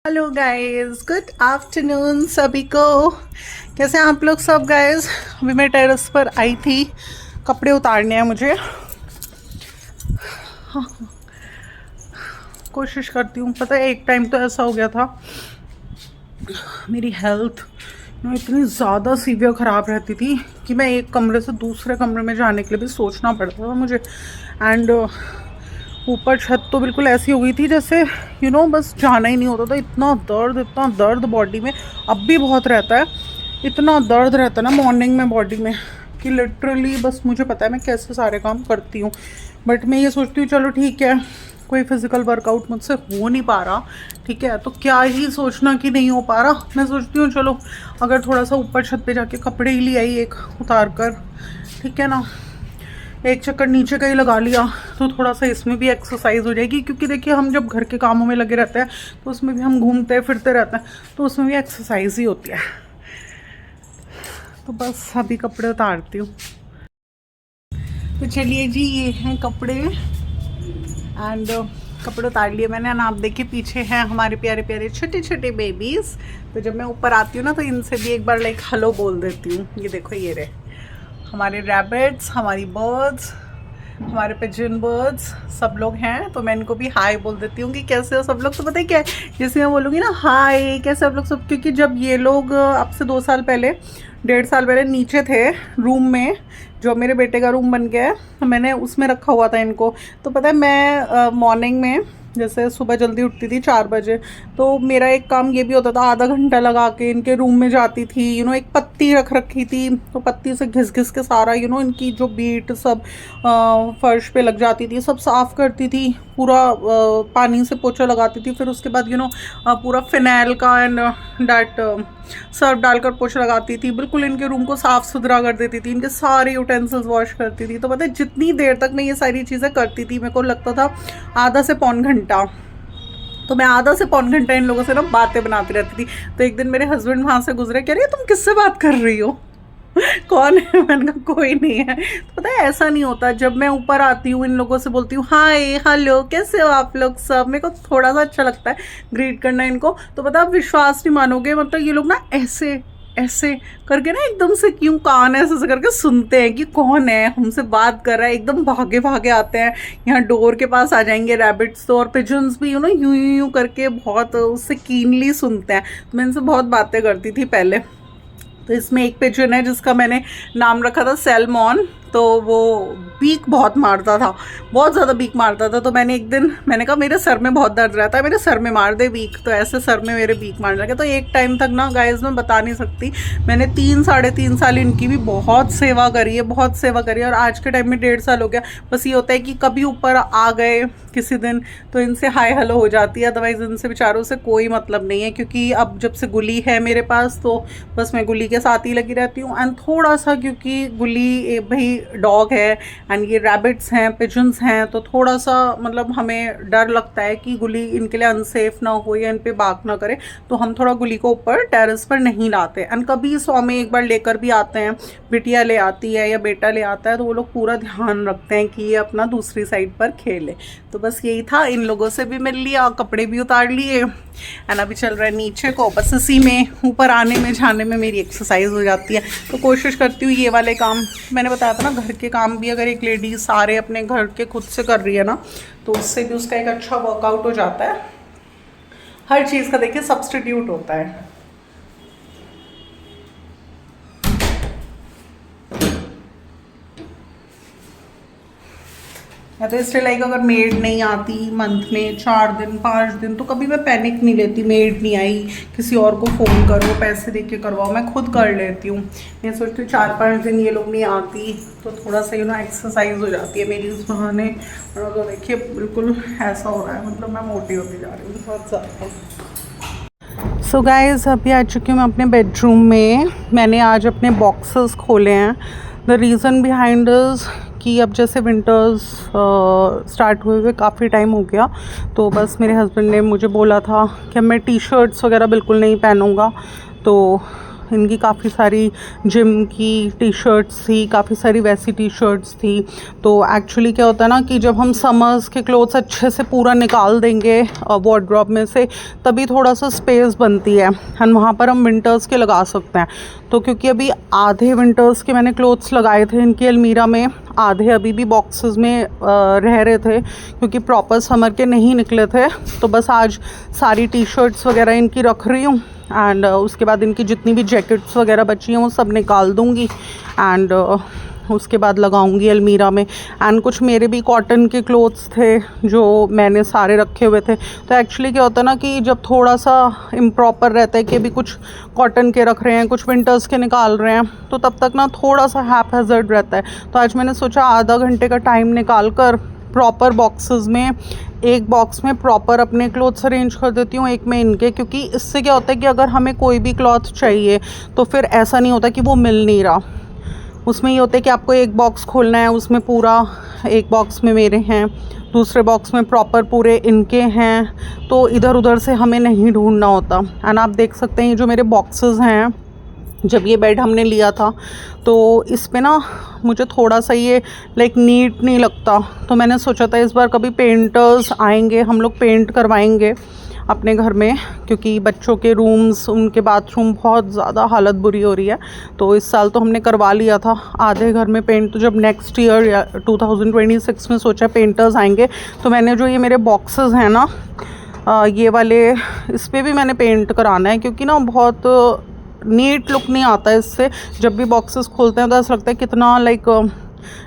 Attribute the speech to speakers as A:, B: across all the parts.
A: Hello guys, good afternoon सभी को। कैसे हैं आप लोग सब गाइस। अभी मैं टेरेस पर आई थी, कपड़े उतारने हैं मुझे। कोशिश करती हूँ। पता है एक टाइम तो ऐसा हो गया था, मेरी हेल्थ इतनी ज़्यादा सीवियर ख़राब रहती थी कि मैं एक कमरे से दूसरे कमरे में जाने के लिए भी सोचना पड़ता था मुझे। एंड ऊपर छत तो बिल्कुल ऐसी हो गई थी जैसे बस जाना ही नहीं होता था। इतना दर्द बॉडी में अब भी बहुत रहता है। इतना दर्द रहता है ना मॉर्निंग में बॉडी में कि लिटरली बस मुझे पता है मैं कैसे सारे काम करती हूँ। बट मैं ये सोचती हूँ चलो ठीक है, कोई फिज़िकल वर्कआउट मुझसे हो नहीं पा रहा, ठीक है, तो क्या ही सोचना कि नहीं हो पा रहा। मैं सोचती हूँ चलो अगर थोड़ा सा ऊपर छत पे जाके कपड़े ही ले आई एक उतार कर, ठीक है ना, एक चक्कर नीचे का ही लगा लिया तो थोड़ा सा इसमें भी एक्सरसाइज हो जाएगी। क्योंकि देखिए हम जब घर के कामों में लगे रहते हैं तो उसमें भी हम घूमते फिरते रहते हैं, तो उसमें भी एक्सरसाइज ही होती है। तो बस अभी कपड़े उतारती हूँ। तो चलिए जी, ये हैं कपड़े एंड कपड़े उतार लिए मैंने। आप देखिए पीछे हैं हमारे प्यारे प्यारे छोटे छोटे बेबीज़। तो जब मैं ऊपर आती हूँ ना तो इनसे भी एक बार लाइक हेलो बोल देती हूँ। ये देखो, ये रहे हमारे रैबिट्स, हमारी बर्ड्स, हमारे पिजन बर्ड्स, सब लोग हैं। तो मैं इनको भी हाय बोल देती हूँ कि कैसे हो सब लोग। तो पता है क्या है, जैसे मैं बोलूँगी ना हाय कैसे आप लोग सब, क्योंकि जब ये लोग अब से 2 साल पहले, 1.5 साल पहले नीचे थे रूम में, जो मेरे बेटे का रूम बन गया है, तो मैंने उसमें रखा हुआ था इनको। तो पता है मैं मॉर्निंग में जैसे सुबह जल्दी उठती थी 4 बजे, तो मेरा एक काम ये भी होता था, आधा घंटा लगा के इनके रूम में जाती थी। एक पत्ती रख रखी थी, तो पत्ती से घिस घिस के सारा इनकी जो बीट सब फर्श पे लग जाती थी, सब साफ़ करती थी, पूरा पानी से पोछा लगाती थी। फिर उसके बाद पूरा फिनाइल का एंड डैट सर्फ डालकर पोछा लगाती थी। बिल्कुल इनके रूम को साफ़ सुथरा कर देती थी, इनके सारे यूटेंसिल्स वॉश करती थी। तो पता है जितनी देर तक मैं ये सारी चीज़ें करती थी, मेरे को लगता था आधा से पौन घंटा। तो मैं आधा से पौन घंटा इन लोगों से ना बातें बनाती रहती थी। तो एक दिन मेरे हस्बैंड वहाँ से गुजरे, कह रही है तुम किससे बात कर रही हो? कौन है? मैंने कहा कोई नहीं है। तो पता है ऐसा नहीं होता। जब मैं ऊपर आती हूँ इन लोगों से बोलती हूँ हाय हेलो कैसे हो आप लोग सब, मेरे को थोड़ा सा अच्छा लगता है ग्रीट करना इनको। तो पता आप विश्वास नहीं मानोगे, मतलब ये लोग ना ऐसे ऐसे करके ना एकदम से, क्यों कान ऐसे ऐसे करके सुनते हैं कि कौन है हमसे बात कर रहा है। एकदम भागे भागे आते हैं, यहाँ डोर के पास आ जाएंगे रैबिट्स तो, और पिजन्स भी यूँ यूँ करके बहुत उससे कीनली सुनते हैं। तो मैं इनसे बहुत बातें करती थी पहले। तो इसमें एक पिजन है जिसका मैंने नाम रखा था सैल्मॉन। तो वो बीक बहुत मारता था, बहुत ज़्यादा बीक मारता था। तो मैंने एक दिन मैंने कहा मेरे सर में बहुत दर्द रहता है, मेरे सर में मार दे बीक। तो ऐसे सर में मेरे बीक मारने लगे। तो एक टाइम तक ना गाइस मैं बता नहीं सकती, मैंने 3 साढ़े 3 साल इनकी भी बहुत सेवा करी है, बहुत सेवा करी है। और आज के टाइम में 1.5 साल हो गया। बस ये होता है कि कभी ऊपर आ गए किसी दिन तो इनसे हाय हेलो हो जाती है, अदरवाइज़ इनसे बेचारों से कोई मतलब नहीं है। क्योंकि अब जब से गुली है मेरे पास तो बस मैं गुली के साथ ही लगी रहती हूँ। एंड थोड़ा सा क्योंकि गुली भाई डॉग है एंड ये रैबिट्स हैं, पिजन्स हैं, तो थोड़ा सा मतलब हमें डर लगता है कि गुली इनके लिए अनसेफ ना हो या इन पे बाग ना करे। तो हम थोड़ा गुली को ऊपर टेरेस पर नहीं लाते। एंड कभी 100 में एक बार लेकर भी आते हैं, बिटिया ले आती है या बेटा ले आता है, तो वो लोग पूरा ध्यान रखते हैं कि ये अपना दूसरी साइड पर खेले। तो बस यही था, इन लोगों से भी मिल लिया, कपड़े भी उतार लिए एंड अभी चल रहा है नीचे को। बस इसी में ऊपर आने में जाने में मेरी एक्सरसाइज हो जाती है। तो कोशिश करती हूँ ये वाले काम, मैंने बताया था ना घर के काम भी अगर एक लेडी सारे अपने घर के खुद से कर रही है ना, तो उससे भी उसका एक अच्छा वर्कआउट हो जाता है। हर चीज़ का देखिए सब्स्टिट्यूट होता है। या तो इसलिए लाइक अगर मेड नहीं आती मंथ में 4 दिन 5 दिन, तो कभी मैं पैनिक नहीं लेती, मेड नहीं आई किसी और को फ़ोन करो पैसे दे के करवाओ, मैं खुद कर लेती हूँ। मैं सोचती हूँ 4-5 दिन ये लोग नहीं आती तो थोड़ा सा एक्सरसाइज हो जाती है मेरी उस बहाने। और तो देखिए बिल्कुल ऐसा हो रहा है, मतलब मैं मोटी होती जा रही हूँ बहुत ज़्यादा। सो गाइस अभी आ चुकी हूँ मैं अपने बेडरूम में। मैंने आज अपने बॉक्सेस खोले हैं। द रीज़न बिहाइंड इज़ कि अब जैसे विंटर्स स्टार्ट हुए हुए काफ़ी टाइम हो गया, तो बस मेरे हस्बैंड ने मुझे बोला था कि मैं टी शर्ट्स वगैरह बिल्कुल नहीं पहनूँगा। तो इनकी काफ़ी सारी जिम की टी शर्ट्स थी, काफ़ी सारी वैसी टी शर्ट्स थी। तो एक्चुअली क्या होता है ना कि जब हम समर्स के क्लोथ्स अच्छे से पूरा निकाल देंगे वार्डरोब में से, तभी थोड़ा सा स्पेस बनती है एंड वहाँ पर हम विंटर्स के लगा सकते हैं। तो क्योंकि अभी आधे विंटर्स के मैंने क्लोथ्स लगाए थे इनकी अलमीरा में, आधे अभी भी बॉक्सेस में रह रहे थे क्योंकि प्रॉपर समर के नहीं निकले थे। तो बस आज सारी टी शर्ट्स वगैरह इनकी रख रही हूँ एंड उसके बाद इनकी जितनी भी जैकेट्स वगैरह बची हैं वो सब निकाल दूँगी एंड उसके बाद लगाऊंगी अलमीरा में। एंड कुछ मेरे भी कॉटन के क्लोथ्स थे जो मैंने सारे रखे हुए थे। तो एक्चुअली क्या होता है ना कि जब थोड़ा सा इम्प्रॉपर रहता है कि अभी कुछ कॉटन के रख रहे हैं, कुछ विंटर्स के निकाल रहे हैं, तो तब तक ना थोड़ा सा हैपहैज़र्ड रहता है। तो आज मैंने सोचा आधा घंटे का टाइम निकाल कर प्रॉपर बॉक्सेस में, एक बॉक्स में प्रॉपर अपने क्लोथ्स अरेंज कर देती हूँ, एक में इनके। क्योंकि इससे क्या होता है कि अगर हमें कोई भी क्लॉथ चाहिए तो फिर ऐसा नहीं होता कि वो मिल नहीं रहा। उसमें ये होता है कि आपको एक बॉक्स खोलना है, उसमें पूरा एक बॉक्स में मेरे हैं, दूसरे बॉक्स में प्रॉपर पूरे इनके हैं, तो इधर उधर से हमें नहीं ढूंढना होता। एंड आप देख सकते हैं ये जो मेरे बॉक्सेस हैं, जब ये बेड हमने लिया था तो इस पे ना मुझे थोड़ा सा ये लाइक नीट नहीं लगता। तो मैंने सोचा था इस बार कभी पेंटर्स आएंगे, हम लोग पेंट करवाएंगे अपने घर में, क्योंकि बच्चों के रूम्स, उनके बाथरूम बहुत ज़्यादा हालत बुरी हो रही है। तो इस साल तो हमने करवा लिया था आधे घर में पेंट। तो जब नेक्स्ट ईयर या 2026 में सोचा पेंटर्स आएंगे, तो मैंने जो ये मेरे बॉक्सेस हैं ना, ये वाले, इस पर भी मैंने पेंट कराना है क्योंकि ना बहुत नीट लुक नहीं आता है इससे। जब भी बॉक्सेस खोलते हैं तो ऐसा लगता है कितना लाइक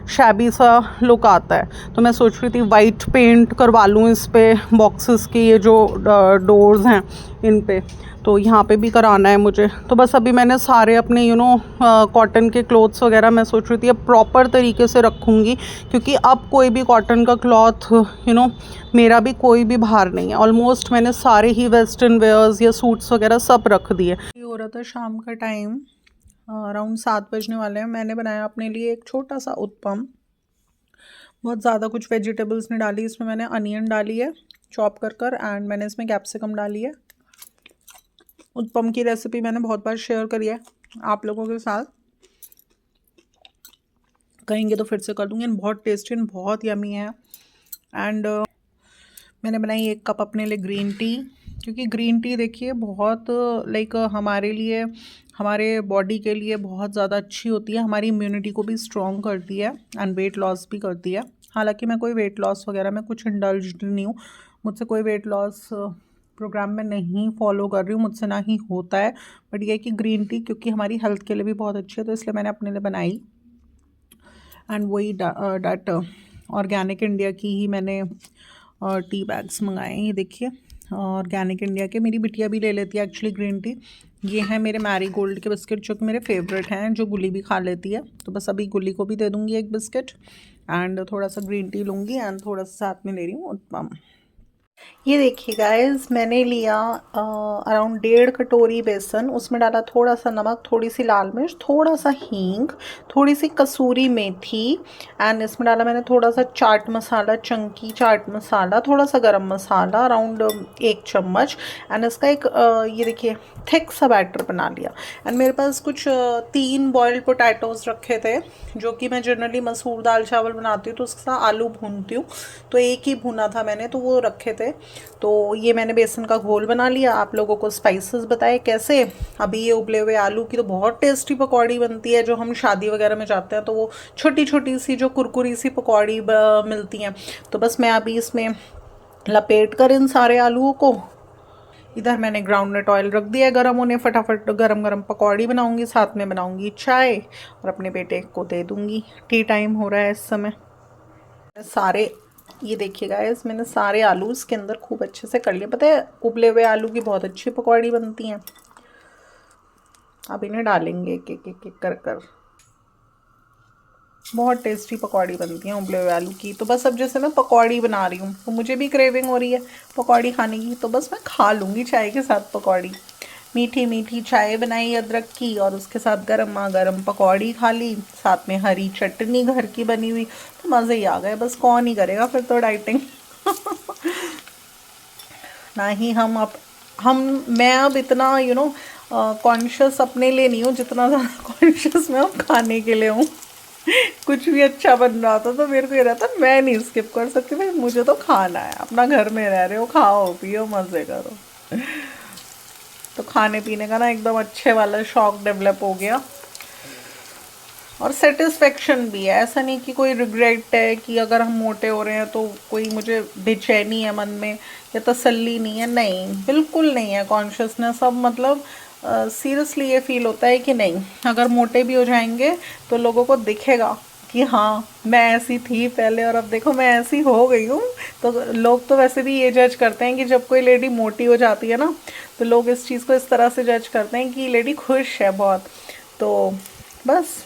A: शैबी सा लुक आता है। तो मैं सोच रही थी वाइट पेंट करवा लूँ इस पे, बॉक्सेस की ये जो डोर्स हैं इन पे, तो यहाँ पे भी कराना है मुझे। तो बस अभी मैंने सारे अपने कॉटन के क्लॉथ्स वगैरह मैं सोच रही थी अब प्रॉपर तरीके से रखूँगी, क्योंकि अब कोई भी कॉटन का क्लॉथ मेरा भी कोई भी बाहर नहीं है। ऑलमोस्ट मैंने सारे ही वेस्टर्न वेयर्स या सूट्स वगैरह सब रख दिए। ये हो रहा था शाम का टाइम, अराउंड 7 बजने वाले हैं। मैंने बनाया अपने लिए एक छोटा सा उत्पम, बहुत ज़्यादा कुछ वेजिटेबल्स नहीं डाली इसमें। मैंने अनियन डाली है चॉप कर एंड मैंने इसमें कैप्सिकम डाली है। उत्पम की रेसिपी मैंने बहुत बार शेयर करी है आप लोगों के साथ, कहेंगे तो फिर से कर दूँगी। बहुत टेस्टी एंड बहुत यमी है। एंड मैंने बनाई 1 कप अपने लिए ग्रीन टी, क्योंकि ग्रीन टी देखिए बहुत लाइक हमारे लिए, हमारे बॉडी के लिए बहुत ज़्यादा अच्छी होती है, हमारी इम्यूनिटी को भी स्ट्रॉन्ग करती है एंड वेट लॉस भी करती है। हालांकि मैं कोई वेट लॉस वगैरह में कुछ इंडल्ज्ड नहीं हूँ, मुझसे कोई वेट लॉस प्रोग्राम में नहीं फॉलो कर रही हूँ, मुझसे ना ही होता है। बट ये कि ग्रीन टी क्योंकि हमारी हेल्थ के लिए भी बहुत अच्छी है, तो इसलिए मैंने अपने लिए बनाई। एंड वही डैट ऑर्गेनिक इंडिया की ही मैंने टी बैग्स मंगाए हैं। ये देखिए ऑर्गेनिक इंडिया के, मेरी बिटिया भी ले लेती है एक्चुअली ग्रीन टी। ये हैं मेरे मैरी गोल्ड के बिस्किट जो कि मेरे फेवरेट हैं, जो गुली भी खा लेती है। तो बस अभी गुली को भी दे दूँगी 1 बिस्किट एंड थोड़ा सा ग्रीन टी लूँगी एंड थोड़ा सा साथ में ले रही हूँ उत्पम। ये देखिए गाइस, मैंने लिया अराउंड 1.5 कटोरी बेसन, उसमें डाला थोड़ा सा नमक, थोड़ी सी लाल मिर्च, थोड़ा सा हींग, थोड़ी सी कसूरी मेथी एंड इसमें डाला मैंने थोड़ा सा चाट मसाला, चंकी चाट मसाला, थोड़ा सा गरम मसाला, अराउंड 1 चम्मच। एंड इसका एक ये देखिए थिक सा बैटर बना लिया। एंड मेरे पास कुछ 3 बॉइल्ड पोटैटोज़ रखे थे, जो कि मैं जनरली मसूर दाल चावल बनाती हूँ तो उसके साथ आलू भूनती हूँ, तो एक ही भुना था मैंने, तो वो रखे थे। तो ये मैंने बेसन का घोल बना लिया। आप लोगों को स्पाइसेस बताए कैसे। अभी ये उबले हुए आलू की तो बहुत टेस्टी पकौड़ी बनती है, जो हम शादी वगैरह में जाते हैं तो वो छोटी छोटी सी जो कुरकुरी सी पकौड़ी मिलती हैं। तो बस मैं अभी इसमें लपेट कर इन सारे आलूओं को, इधर मैंने ग्राउंडनट ऑयल रख दिया है गर्म होने, फटाफट गरम गरम पकौड़ी बनाऊंगी, साथ में बनाऊंगी चाय और अपने बेटे को दे दूंगी। टी टाइम हो रहा है इस समय। सारे ये देखिए गाइस, मैंने सारे आलू इसके अंदर खूब अच्छे से कर लिए। पता है उबले हुए आलू की बहुत अच्छी पकौड़ी बनती हैं। अब इन्हें डालेंगे एक एक एक कर कर, बहुत टेस्टी पकौड़ी बनती हैं उबले हुए आलू की। तो बस अब जैसे मैं पकौड़ी बना रही हूँ तो मुझे भी क्रेविंग हो रही है पकौड़ी खाने की, तो बस मैं खा लूँगी चाय के साथ पकौड़ी। मीठी मीठी चाय बनाई अदरक की और उसके साथ गर्मा गर्म पकौड़ी खा ली, साथ में हरी चटनी घर की बनी हुई, तो मज़े ही आ गए। बस कौन ही करेगा फिर तो डाइटिंग ना ही हम मैं अब इतना कॉन्शियस अपने लिए नहीं हूँ जितना ज़्यादा कॉन्शियस मैं खाने के लिए हूँ। कुछ भी अच्छा बन रहा था तो मेरे को ये रहता मैं नहीं स्किप कर सकती, भाई मुझे तो खाना है, अपना घर में रह रहे हो, खाओ पियो मज़े करो। तो खाने पीने का ना एकदम अच्छे वाला शौक डेवलप हो गया और सेटिस्फेक्शन भी है। ऐसा नहीं कि कोई रिग्रेट है कि अगर हम मोटे हो रहे हैं तो कोई मुझे बेचैनी है मन में या तसल्ली नहीं है, नहीं बिल्कुल नहीं है। कॉन्शियसनेस अब मतलब सीरियसली ये फील होता है कि नहीं, अगर मोटे भी हो जाएंगे तो लोगों को दिखेगा कि हाँ मैं ऐसी थी पहले और अब देखो मैं ऐसी हो गई हूँ। तो लोग तो वैसे भी ये जज करते हैं कि जब कोई लेडी मोटी हो जाती है ना तो लोग इस चीज़ को इस तरह से जज करते हैं कि लेडी खुश है बहुत। तो बस,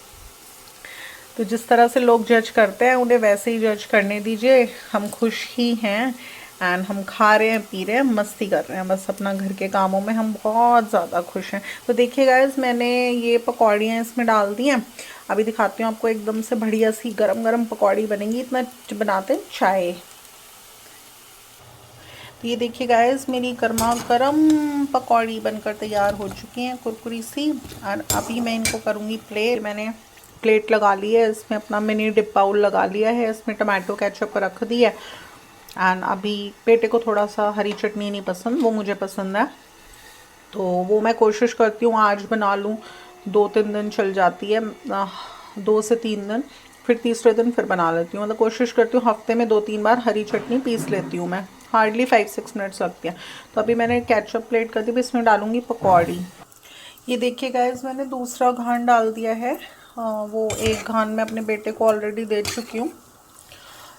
A: तो जिस तरह से लोग जज करते हैं उन्हें वैसे ही जज करने दीजिए। हम खुश ही हैं एंड हम खा रहे हैं, पी रहे हैं, मस्ती कर रहे हैं, बस अपना घर के कामों में हम बहुत ज़्यादा खुश हैं। तो देखिए गाइस, मैंने ये पकौड़ियाँ इसमें डाल दी हैं। अभी दिखाती हूँ आपको, एकदम से बढ़िया सी गरम गरम पकौड़ी बनेंगी। इतना बनाते हैं चाय। तो ये देखिए गाइस, मेरी गर्मा गर्म पकौड़ी बनकर तैयार हो चुकी हैं, कुरकुरी सी। और अभी मैं इनको करूँगी प्लेट। मैंने प्लेट लगा ली है, इसमें अपना मिनी डिप बाउल लगा लिया है, इसमें टमाटो केचप रख दिया। एंड अभी बेटे को थोड़ा सा हरी चटनी नहीं पसंद, वो मुझे पसंद है, तो वो मैं कोशिश करती हूँ आज बना लूँ। 2-3 दिन चल जाती है, 2 से 3 दिन, फिर तीसरे दिन फिर बना लेती हूँ। मतलब कोशिश करती हूँ हफ्ते में 2-3 बार हरी चटनी पीस लेती हूँ मैं, हार्डली 5-6 मिनट्स लगती है। तो अभी मैंने केचप प्लेट कर दी, भी इसमें डालूँगी पकौड़ी। ये देखिए गाइस, मैंने दूसरा घान डाल दिया है। वो एक घान मैं अपने बेटे को ऑलरेडी दे चुकी हूँ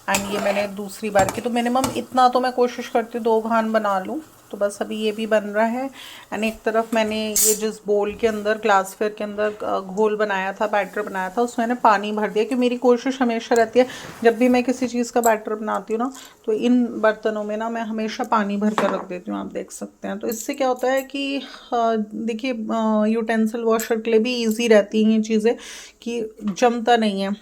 A: एंड ये मैंने दूसरी बार की। तो मिनिमम इतना तो मैं कोशिश करती हूँ 2 घान बना लूँ। तो बस अभी ये भी बन रहा है। एंड एक तरफ मैंने ये जिस बोल के अंदर, ग्लास फेयर के अंदर घोल बनाया था, बैटर बनाया था, उसमें मैंने पानी भर दिया। कि मेरी कोशिश हमेशा रहती है जब भी मैं किसी चीज़ का बैटर बनाती हूँ ना, तो इन बर्तनों में ना मैं हमेशा पानी भर कर रख देती हूँ, आप देख सकते हैं। तो इससे क्या होता है कि देखिए यूटेंसिल वॉशर के लिए भी ईजी रहती हैं ये चीज़ें, कि जमता नहीं है।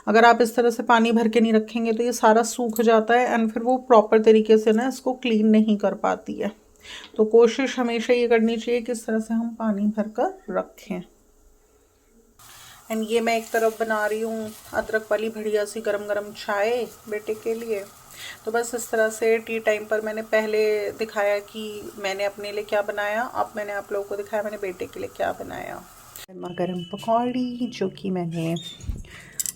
A: अगर आप इस तरह से पानी भर के नहीं रखेंगे तो ये सारा सूख जाता है एंड फिर वो प्रॉपर तरीके से ना इसको क्लीन नहीं कर पाती है। तो कोशिश हमेशा ये करनी चाहिए कि इस तरह से हम पानी भर कर रखें। एंड ये मैं एक तरफ बना रही हूँ अदरक वाली बढ़िया सी गरम गरम चाय बेटे के लिए। तो बस इस तरह से टी टाइम पर मैंने पहले दिखाया कि मैंने अपने लिए क्या बनाया, अब मैंने आप लोगों को दिखाया मैंने बेटे के लिए क्या बनाया। गर्मा गर्म पकौड़ी जो कि मैंने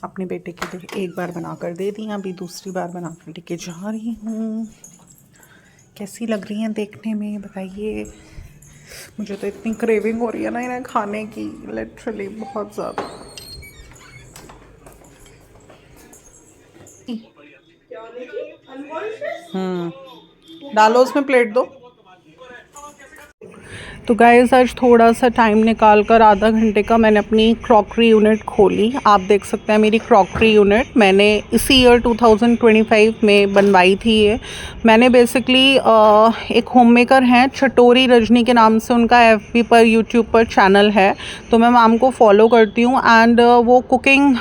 A: अपने बेटे के लिए एक बार बनाकर दे दी, अभी दूसरी बार बनाकर लेके जा रही हूँ। कैसी लग रही हैं देखने में बताइए। मुझे तो इतनी क्रेविंग हो रही है ना इन्हें खाने की, लिटरली बहुत ज़्यादा। डालो उसमें, प्लेट दो। तो गाइस, आज थोड़ा सा टाइम निकाल कर आधा घंटे का मैंने अपनी क्रॉकरी यूनिट खोली। आप देख सकते हैं मेरी क्रॉकरी यूनिट मैंने इसी ईयर 2025 में बनवाई थी। ये मैंने बेसिकली एक होम मेकर हैं चटोरी रजनी के नाम से, उनका FB पर यूट्यूब पर चैनल है, तो मैं मैम को फॉलो करती हूँ एंड वो कुकिंग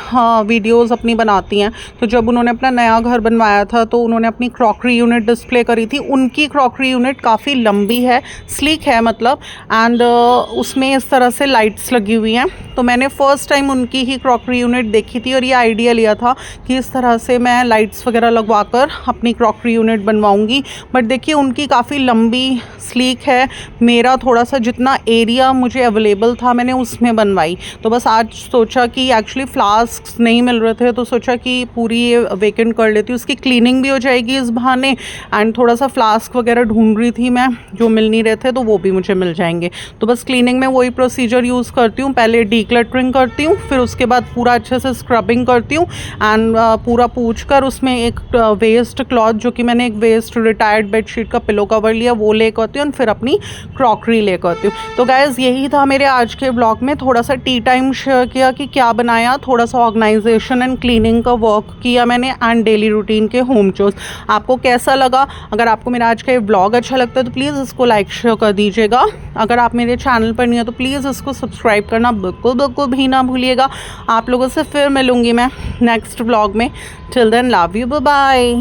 A: वीडियोज़ अपनी बनाती हैं। तो जब उन्होंने अपना नया घर बनवाया था तो उन्होंने अपनी क्रॉकरी यूनिट डिस्प्ले करी थी। उनकी क्रॉकरी यूनिट काफ़ी लंबी है, स्लीक है मतलब, एंड उसमें इस तरह से लाइट्स लगी हुई हैं। तो मैंने फ़र्स्ट टाइम उनकी ही क्रॉकरी यूनिट देखी थी और ये आइडिया लिया था कि इस तरह से मैं लाइट्स वगैरह लगवा कर अपनी क्रॉकरी यूनिट बनवाऊंगी। बट देखिए उनकी काफ़ी लंबी स्लीक है, मेरा थोड़ा सा जितना एरिया मुझे अवेलेबल था मैंने उसमें बनवाई। तो बस आज सोचा कि एक्चुअली फ्लास्क नहीं मिल रहे थे तो सोचा कि पूरी ये वेकेंट कर लेती हूँ, उसकी क्लीनिंग भी हो जाएगी इस बहाने। एंड थोड़ा सा फ्लास्क वगैरह ढूंढ रही थी मैं, जो मिल नहीं रहे थे, तो वो भी मुझे मिल जाएंगे। तो बस क्लीनिंग में वही प्रोसीजर यूज़ करती हूँ, पहले डीक्लटरिंग करती हूँ, फिर उसके बाद पूरा अच्छे से स्क्रबिंग करती हूँ एंड पूरा पूछ कर उसमें एक वेस्ट क्लॉथ, जो कि मैंने एक वेस्ट रिटायर्ड बेडशीट का पिलो कवर लिया, वो ले करती हूँ और फिर अपनी क्रॉकरी ले करती हूँ। तो गाइज़ यही था मेरे आज के ब्लॉग में, थोड़ा सा टी टाइम शेयर किया कि क्या बनाया, थोड़ा सा ऑर्गेनाइजेशन एंड क्लीनिंग का वर्क किया मैंने एंड डेली रूटीन के होम चोर्स। आपको कैसा लगा? अगर आपको मेरा आज का ये ब्लॉग अच्छा लगता है तो प्लीज़ इसको लाइक शेयर कर दीजिएगा। अगर आप मेरे चैनल पर नहीं हो तो प्लीज़ इसको सब्सक्राइब करना बिल्कुल बिल्कुल भी ना भूलिएगा। आप लोगों से फिर मिलूँगी मैं नेक्स्ट ब्लॉग में। Till then love you, bye bye.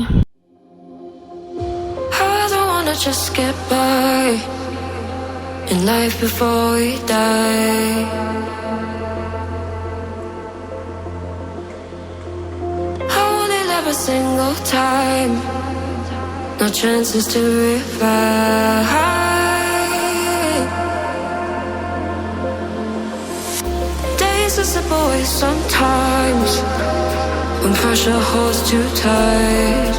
B: in life before we die. I only live a single time, no chances to revive. Days are slip away sometimes when pressure holds too tight.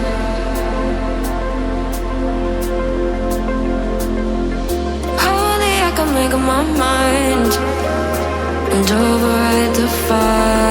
B: Only I can make up my mind and override the fight.